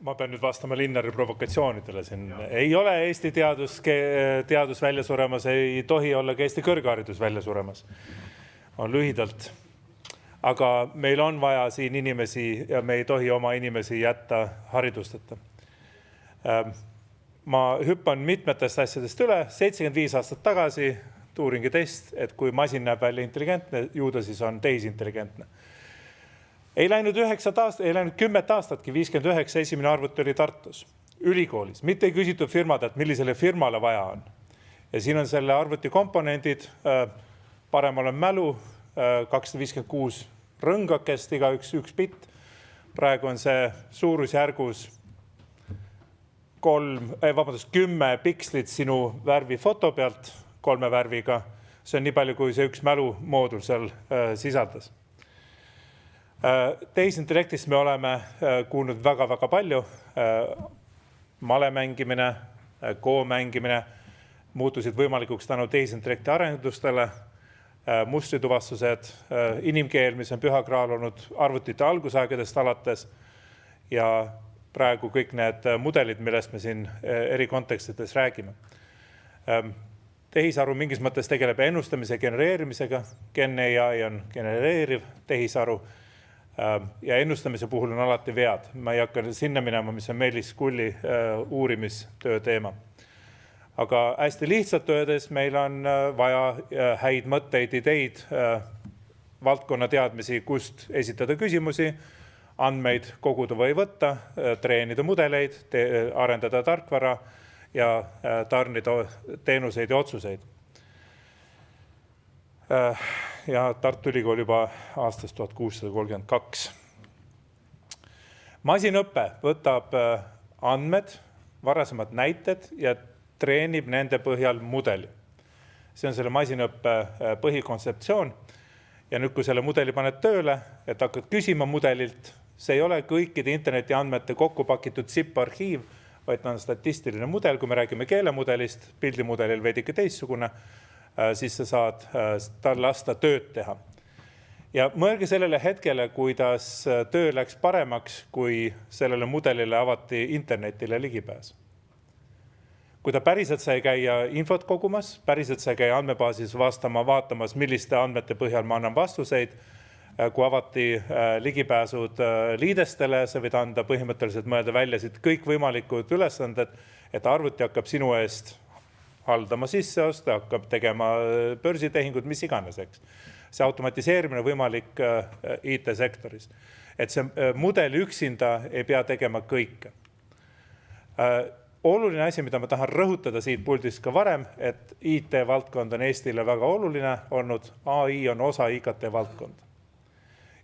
Ma pean nüüd vastama Linnari provokatsioonidele siin. Ei ole Eesti teadus välja suremas, ei tohi olla ka Eesti kõrgharidus välja suremas. On lühidalt. Aga meil on vaja siin inimesi ja me ei tohi oma inimesi jätta haridusteta. Ma hüppan mitmetest asjadest üle. 75 aastat tagasi Turingi test, et kui masin näeb välja intelligentne, ju ta siis on tehisintelligentne. Ei läinud 10 aastatki, 59 esimene arvuti oli Tartus, ülikoolis. Mitte ei küsitud firmad, et millisele firmale vaja on. Ja siin on selle arvuti komponendid, paremal on mälu, 256 rõngakest, iga üks bitt. Praegu on see suurusjärgus 10 pikslit sinu värvi foto pealt 3 värviga. See on nii palju, kui see üks mälumoodul seal sisaldas. Tehisintellektist me oleme kuulnud väga palju. Male mängimine, mängimine muutusid võimalikuks tänu tehisintellekti arendustele, mustrituvastused, inimkeel, mis on püha kraal olnud arvutite algusaegadest alates ja praegu kõik need mudelid, millest me siin eri kontekstides räägime. Tehisaru mingis mõttes tegeleb ennustamise genereerimisega. GenAI on genereeriv tehisaru. Ja ennustamise puhul on alati vead. Ma ei hakka sinna minema, mis on Meelis Kulli uurimistöö teema. Aga hästi lihtsalt öeldes meil on vaja häid mõtteid, ideid, valdkonna teadmisi, kust esitada küsimusi, andmeid koguda või võtta, treenida mudeleid, arendada tarkvara ja tarnida teenuseid ja otsuseid. Ja Tartu Ülikool juba aastast 1632. Masinõppe võtab andmed, varasemad näited ja treenib nende põhjal mudeli. See on selle masinõppe põhikontseptsioon. Ja nüüd, kui selle mudeli paned tööle, et hakkad küsima mudelilt, see ei ole kõikide interneti andmete kokku pakitud zip-arhiiv, vaid on statistiline mudel. Kui me räägime keelemudelist, pildimudelil veidike teistsugune, siis sa saad tal lasta tööd teha. Ja mõelge sellele hetkele, kuidas töö läks paremaks, kui sellele mudelile avati internetile ligipääs. Kui ta päriselt sai käia infot kogumas, päriselt sai käia andmebaasis vaatamas, milliste andmete põhjal ma annan vastuseid, kui avati ligipääsud liidestele, sa võid anda põhimõtteliselt mõelda välja siit kõik võimalikud ülesanded, et arvuti hakkab sinu eest haldama sisseosta, hakkab tegema börsitehingud, mis iganes, eks. See automatiseerimine võimalik IT-sektoris. Et see mudel üksinda ei pea tegema kõike. Oluline asi, mida ma tahan rõhutada siit puldist ka varem, et IT-valdkond on Eestile väga oluline olnud, AI on osa IKT valdkond.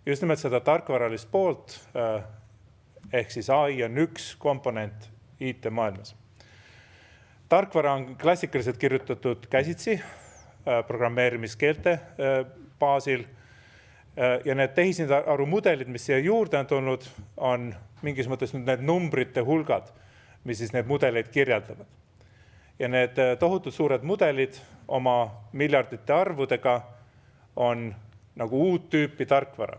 Just nimelt seda tarkvaralist poolt, ehk siis AI on üks komponent IT-maailmas. Tarkvara on klassikaliselt kirjutatud käsitsi, programmeerimiskeelte baasil ja need tehisaru mudelid, mis siia juurde on tulnud, on mingis mõttes nüüd need numbrite hulgad, mis siis need mudeleid kirjeldavad. Ja need tohutud suured mudelid oma miljardite arvudega on nagu uut tüüpi tarkvara,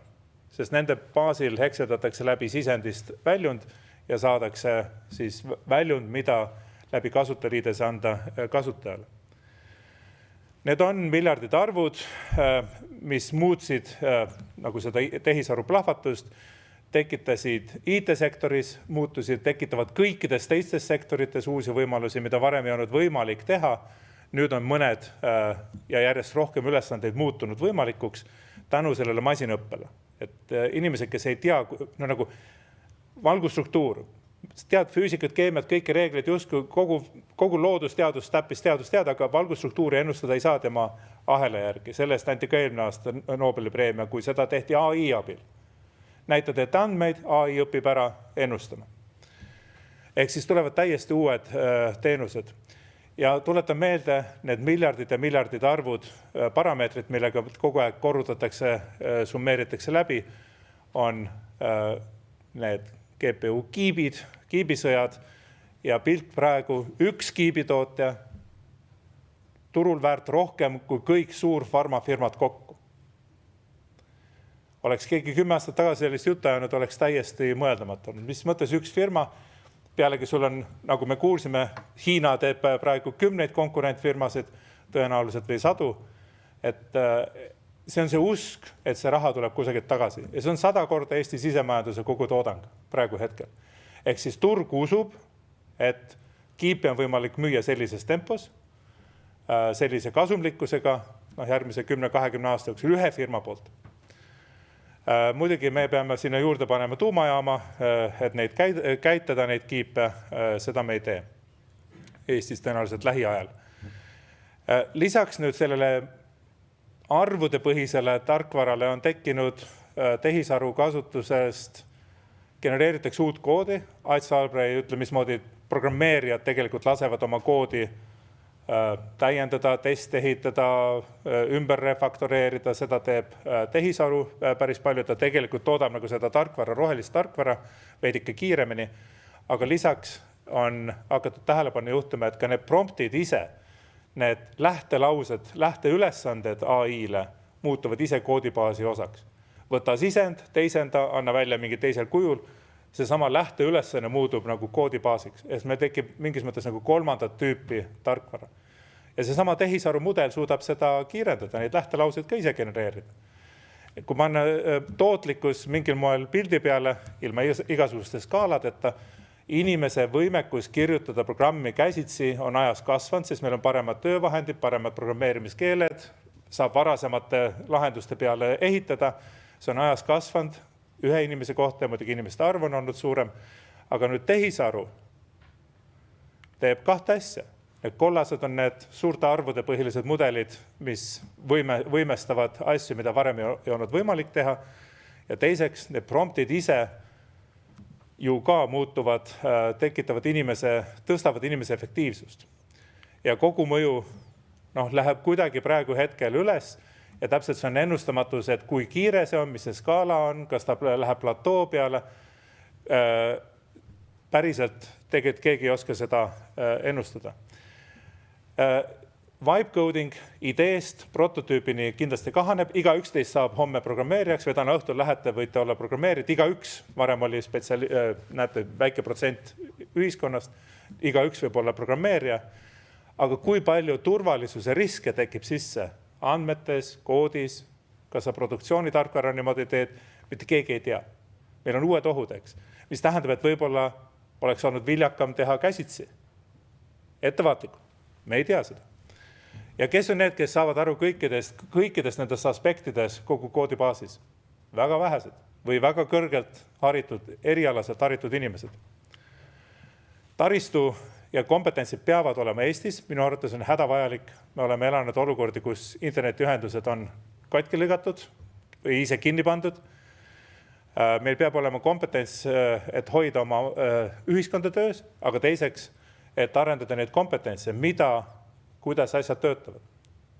sest nende baasil hekseldatakse läbi sisendist väljund ja saadakse siis väljund, mida läbi kasutajaliides anda kasutajale. Need on miljardid arvud, mis muutsid nagu seda tehisaru plahvatust, tekitasid IT-sektoris, muutusid, tekitavad kõikides teistes sektorites uusi võimalusi, mida varem ei olnud võimalik teha. Nüüd on mõned ja järjest rohkem ülesandeid muutunud võimalikuks tänu sellele masinõppele. Et inimesed, kes ei tea, nagu valgustruktuur, tead füüsikat, keemiat, kõiki reegleid, justkui kogu loodusteadust, täppisteadust teada, aga valgustruktuuri ennustada ei saa tema ahela järgi. Sellest anti ka eelmine aasta Nobeli preemia, kui seda tehti AI abil. Näitad, et andmeid AI õpib ära ennustama. Ehk siis tulevad täiesti uued teenused. Ja tuletan meelde, need miljardid ja miljardid arvud, parameetrid, millega kogu aeg korrutatakse, summeeritakse läbi, on need GPU kiibid, kiibisõjad ja pilt praegu üks kiibitootja turul väärt rohkem kui kõik suur farmafirmad kokku. oleks keegi 10 aastat tagasi sellist juttu ajanud, oleks täiesti mõeldamatu. Mis mõttes üks firma, pealegi sul on, nagu me kuulsime, Hiina teeb praegu 10 konkurentfirmasid, tõenäoliselt või 100, et see on see usk, et see raha tuleb kusagilt tagasi. Ja see on 100 korda Eesti sisemajanduse kogu toodang praegu hetkel. Ehk siis turg usub, et kiipi on võimalik müüa sellises tempos, sellise kasumlikkusega, järgmise 10-20 aasta jooksul ühe firma poolt. Muidugi me peame sinna juurde panema tuumajaama, et neid käitada, neid kiipe, seda me ei tee Eestis tõenäoliselt lähiajal. Lisaks nüüd sellele arvude põhisele tarkvarale on tekkinud tehisaru kasutusest, genereeritakse uut koodi. Ait Salbrei ütle, mismoodi programmeerijad tegelikult lasevad oma koodi täiendada, teste ehitada, ümber refaktoreerida, seda teeb tehisaru päris palju, ta tegelikult toodab nagu seda tarkvara, rohelist tarkvara veidike kiiremini, aga lisaks on hakatud tähelepanu juhtuma, et ka need promptid ise, need lähtelaused, lähteülesanded AI-le muutuvad ise koodibaasi osaks. Võta sisend, teisenda, anna välja mingi teisel kujul, seesama lähteülesanne muutub nagu koodibaasiks. Et me tekib mingis mõttes nagu kolmandat tüüpi tarkvara. Ja seesama tehisaru mudel suudab seda kiirendada, neid lähtelauseid ka ise genereerida. Kui panna tootlikkus mingil moel pildi peale, ilma igasuguste skaaladeta, inimese võimekus kirjutada programmi käsitsi on ajas kasvanud, sest meil on paremad töövahendid, paremad programmeerimiskeeled, saab varasemate lahenduste peale ehitada, see on ajas kasvanud ühe inimese kohta ja muidugi inimeste arv on olnud suurem, aga nüüd tehisaru teeb 2 asja. Need kollased on need suurte arvude põhilised mudelid, mis võimestavad asju, mida varem ei olnud võimalik teha, ja teiseks need promptid ise ju ka muutuvad, tekitavad tõstavad inimese efektiivsust. Ja kogu mõju läheb kuidagi praegu hetkel üles ja täpselt see on ennustamatus, et kui kiire see on, mis see skaala on, kas ta läheb platoo peale. Päriselt tegelikult keegi ei oska seda ennustada. Vibe coding ideest prototüübini kindlasti kahaneb, iga üksteist saab homme programmeerijaks või täna õhtul lähete, võite olla programmeerid, iga üks, varem oli näete, väike protsent ühiskonnast, iga üks võib olla programmeerija, aga kui palju turvalisuse riske tekib sisse andmetes, koodis, kas sa produktsioonitarkvara niimoodi teed, mitte keegi ei tea. Meil on uued ohud, eks, mis tähendab, et võib-olla oleks olnud viljakam teha käsitsi. Ettevaatlikult, me ei tea seda. Ja kes on need, kes saavad aru kõikidest nendest aspektides kogu koodibaasis? Väga vähesed või väga kõrgelt haritud, erialaselt haritud inimesed. Taristu ja kompetentsid peavad olema Eestis. Minu arvates on hädavajalik. Me oleme elanud olukordi, kus internetiühendused on katki lõigatud või ise kinni pandud. Meil peab olema kompetents, et hoida oma ühiskonda töös, aga teiseks, et arendada neid kompetentse, kuidas asjad töötavad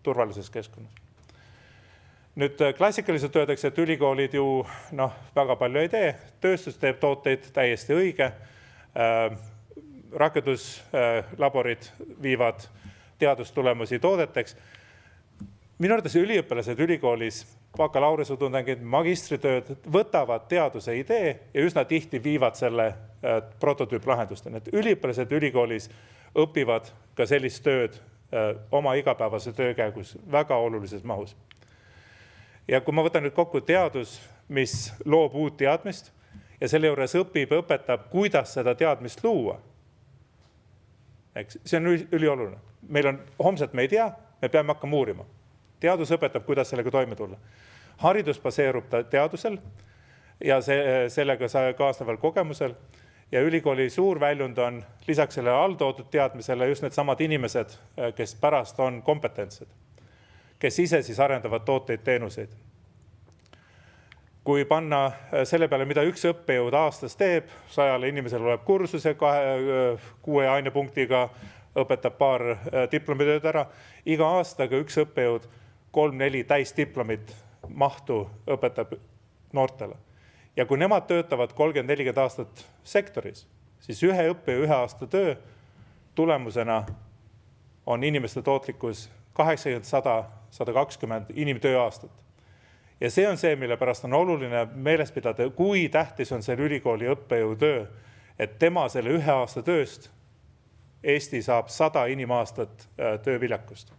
turvalises keskkonnas. Nüüd klassikaliselt öeldakse, et ülikoolid ju väga palju ei tee, tööstus teeb tooteid täiesti õige, rakenduslaborid viivad teadustulemusi toodeteks. Minu arvates üliõpilased ülikoolis, bakalaureusutudengid, magistritööd võtavad teaduse idee ja üsna tihti viivad selle prototüüplahendusteni. Üliõpilased ülikoolis õpivad ka sellist tööd oma igapäevase töö käigus väga olulises mahus. Ja kui ma võtan nüüd kokku teadus, mis loob uut teadmist ja selle juures õpetab, kuidas seda teadmist luua. See on ülioluline. Meil on homset me ei tea, me peame hakkama uurima. Teadus õpetab, kuidas sellega toime tulla. Haridus baseerub teadusel ja sellega kaasneval kogemusel. Ja ülikooli suur väljund on lisaks selle alltoodud teadmisele just need samad inimesed, kes pärast on kompetentsed, kes ise siis arendavad tooteid, teenuseid. Kui panna selle peale, mida üks õppejõud aastas teeb, 100 inimesel loeb kursuse 6 ainepunktiga, õpetab paar diplomitööd ära, iga aastaga üks õppejõud 3-4 täisdiplomit mahtu õpetab noortele. Ja kui nemad töötavad 30-40 aastat sektoris, siis ühe õppejõu 1 aasta töö tulemusena on inimeste tootlikkus 80, 100, 120 inimtööaastat. Ja see on see, mille pärast on oluline meeles pidada, kui tähtis on selle ülikooli õppejõutöö, et tema selle 1 aasta tööst Eesti saab 100 inimaastat tööviljakust.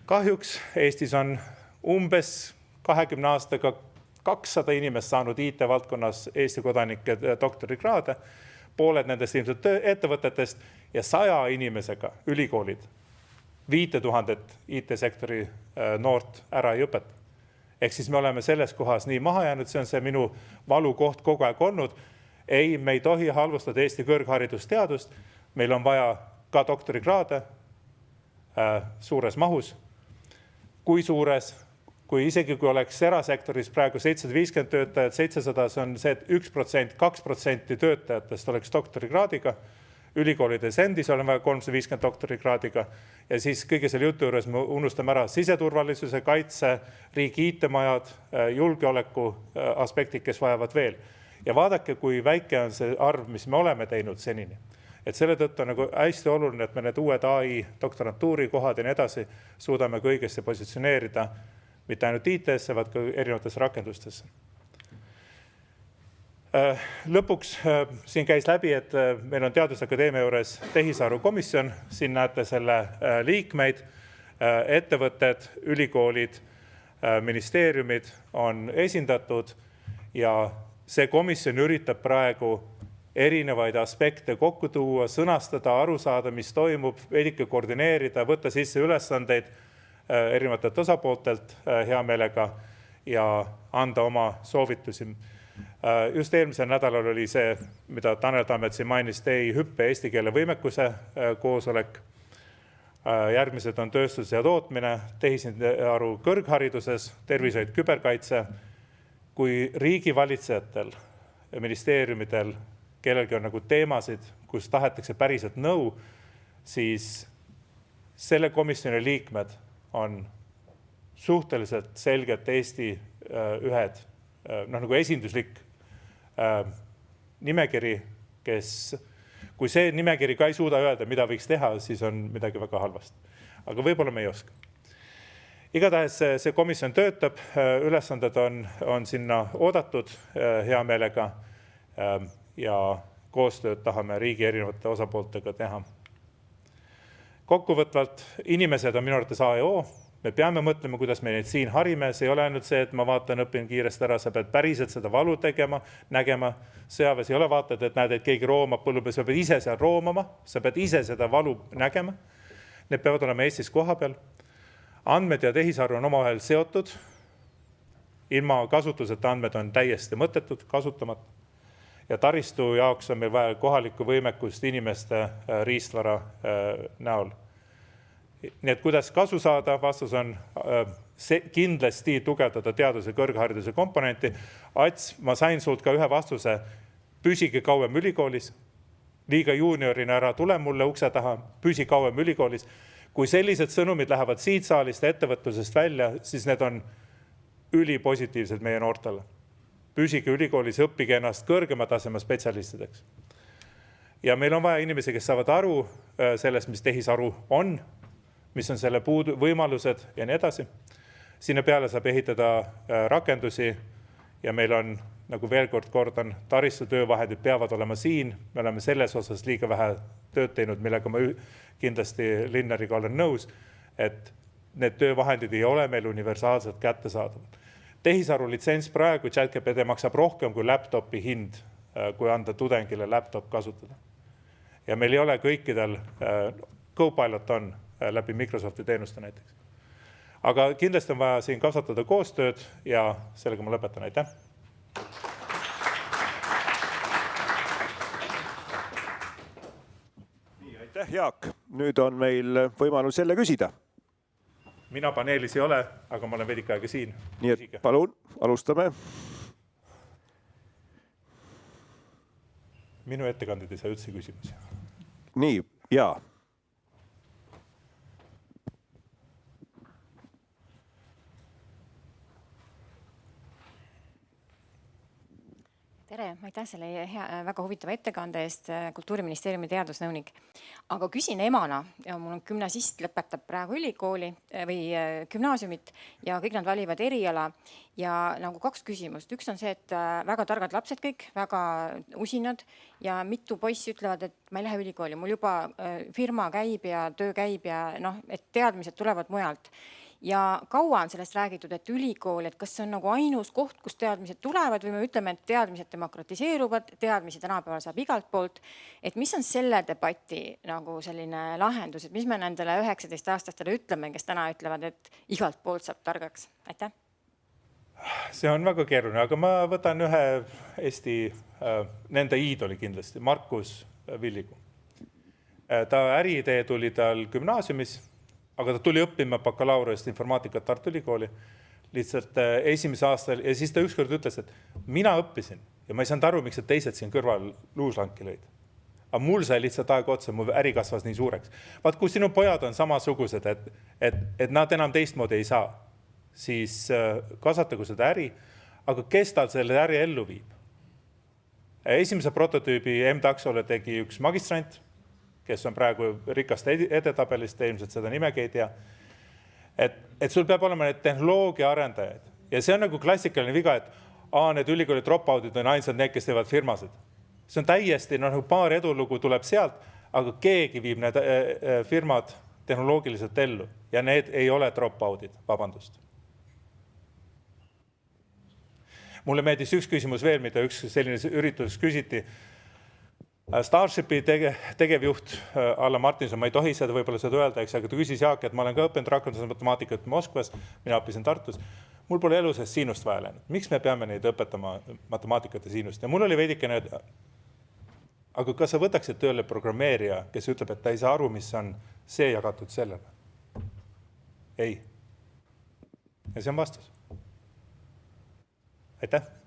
Kahjuks Eestis on umbes 20 aastaga 200 inimest saanud IT-valdkonnas Eesti kodanike doktorikraade, pooled nendest ilmselt ettevõtetest ja 100 inimesega ülikoolid 5000 IT-sektori noort ära ei õpeta. Ehk siis me oleme selles kohas nii maha jäänud, see on see minu valukoht kogu aeg olnud. Ei, me ei tohi halvustada Eesti kõrgharidusteadust, meil on vaja ka doktorikraade suures mahus. Kui suures, kui isegi kui oleks erasektoris praegu 750 töötajat, 700, see on see, et 1%, 2% töötajatest oleks doktorikraadiga, ülikoolides endis oleme vaja 350 doktorikraadiga ja siis kõige selle jutu juures me unustame ära siseturvalisuse, kaitse, riigi IT-majad, julgeoleku aspektid, kes vajavad veel. Ja vaadake, kui väike on see arv, mis me oleme teinud senini. Et selle tõttu on nagu hästi oluline, et me need uued AI doktorantuuri kohad ja nii edasi suudame kõigesse positsioneerida, mitte ainult IT-sse, vaid ka erinevatesse rakendustesse. Lõpuks siin käis läbi, et meil on Teadusakadeemia juures Tehisaru komisjon, siin näete selle liikmeid, ettevõtted, ülikoolid, ministeeriumid on esindatud ja see komisjon üritab praegu erinevaid aspekte kokku tuua, sõnastada, aru saada, mis toimub, veidike koordineerida, võtta sisse ülesandeid erinevatelt osapooltelt hea meelega ja anda oma soovitusi. Just eelmisel nädalal oli see, mida Tanel Tammet siin mainis, TEI hüppe eesti keele võimekuse koosolek. Järgmised on tööstus ja tootmine, tehisaru kõrghariduses, tervishoid, küberkaitse. Kui riigivalitsejatel ja ministeeriumidel kellelgi on nagu teemasid, kus tahetakse päriselt nõu, siis selle komisjoni liikmed on suhteliselt selgelt Eesti ühed, nagu esinduslik nimekiri, kes, kui see nimekiri ka ei suuda öelda, mida võiks teha, siis on midagi väga halvasti. Aga võib-olla me ei oska. Igatahes see komisjon töötab, ülesanded on sinna oodatud hea meelega ja koostööd tahame riigi erinevate osapooltega teha. Kokkuvõtvalt, inimesed on minu arvates A ja O. Me peame mõtlema, kuidas me neid siin harime. See ei ole ainult see, et ma vaatan, õpin kiiresti ära, sa pead päriselt seda valu tegema, nägema. Sõjaväes ei ole vaatad, et näed, et keegi roomab põllu peal, sa pead ise seal roomama, sa pead ise seda valu nägema. Need peavad olema Eestis koha peal. Andmed ja tehisaru on omavahel seotud. Ilma kasutuseta andmed on täiesti mõttetud, kasutamata. Ja taristu jaoks on meil vaja kohalikku võimekust inimeste riistvara näol. Nii et kuidas kasu saada, vastus on kindlasti tugevdada teaduse kõrghariduse komponenti. Ats, ma sain sult ka ühe vastuse, püsige kauem ülikoolis, liiga juuniorina ära tule mulle ukse taha, püsi kauem ülikoolis. Kui sellised sõnumid lähevad siit saalist ettevõtlusest välja, siis need on ülipositiivsed meie noortele. Püsige ülikoolis, õppige ennast kõrgema tasema spetsialistideks. Ja meil on vaja inimesi, kes saavad aru sellest, mis tehisaru on, mis on selle võimalused ja nii edasi. Sinna peale saab ehitada rakendusi ja meil on, nagu veel kord kordan, taristu töövahendid peavad olema siin. Me oleme selles osas liiga vähe tööd teinud, millega ma kindlasti Linnariga olen nõus, et need töövahendid ei ole meil universaalselt kättesaadavad. Tehisaru litsents praegu ChatGPT maksab rohkem kui laptopi hind, kui anda tudengile laptop kasutada. Ja meil ei ole kõikidel, Copilot on läbi Microsofti teenuste näiteks. Aga kindlasti on vaja siin kasvatada koostööd ja sellega ma lõpetan. Aitäh! Aitäh, Jaak! Nüüd on meil võimalus jälle küsida. Mina paneelis ei ole, aga ma olen veidike aega siin. Nii et palun, alustame. Minu ettekanded ei saa üldse küsimusi. Nii, jaa. Tere! aitäh selle väga huvitava ettekande eest, Kultuuriministeeriumi teadusnõunik. Aga küsin emana, ja mul on gümnasist, lõpetab praegu ülikooli või gümnaasiumit ja kõik nad valivad eriala ja nagu 2 küsimust. Üks on see, et väga targad lapsed kõik, väga usinad ja mitu poissi ütlevad, et ma ei lähe ülikooli, mul juba firma käib ja töö käib ja et teadmised tulevad mujalt. Ja kaua on sellest räägitud, et ülikool, et kas see on nagu ainus koht, kus teadmised tulevad või me ütleme, et teadmised demokratiseeruvad, teadmisi tänapäeval saab igalt poolt. Et mis on selle debati nagu selline lahendus, et mis me nendele 19-aastastele ütleme, kes täna ütlevad, et igalt poolt saab targaks? Aitäh! See on väga keeruline, aga ma võtan ühe Eesti, nende iidoli kindlasti, Markus Villigu. Ta äriidee tuli tal gümnaasiumis, aga ta tuli õppima bakalaureust informaatikat Tartu Ülikooli lihtsalt esimese aastal ja siis ta ükskord ütles, et mina õppisin ja ma ei saanud aru, miks teised siin kõrval luuslanki lõid. Aga mul sai lihtsalt aeg otsa, mu äri kasvas nii suureks. Vaat, kui sinu pojad on samasugused, et nad enam teistmoodi ei saa, siis kasvatagu seda äri, aga kes tal selle äri ellu viib? Esimese prototüübi M-taksole tegi üks magistrant, kes on praegu rikast edetabelist, ilmselt seda nimegi ei tea. Et sul peab olema need tehnoloogia arendajad. Ja see on nagu klassikaline viga, et need ülikooli dropoutid on ainsad need, kes teevad firmasid. See on täiesti, paar edulugu tuleb sealt, aga keegi viib need firmad tehnoloogiliselt ellu. Ja need ei ole dropoutid, vabandust. Mulle meeldis üks küsimus veel, mida üks selline üritus küsiti. Starshipi tegevjuht Alla Martinson, ma ei tohi seda võib-olla seda öelda, aga ta küsis Jaak, et ma olen ka õppinud rakendusmatemaatikat Moskvas, mina õppisin Tartus. Mul pole elu sees siinust vaja läinud. Miks me peame neid õpetama matemaatikat ja siinust? Ja mul oli veidikene, aga kas sa võtaksid tööle programmeerija, kes ütleb, et ta ei saa aru, mis on see jagatud sellele? Ei. Ja see on vastus. Aitäh!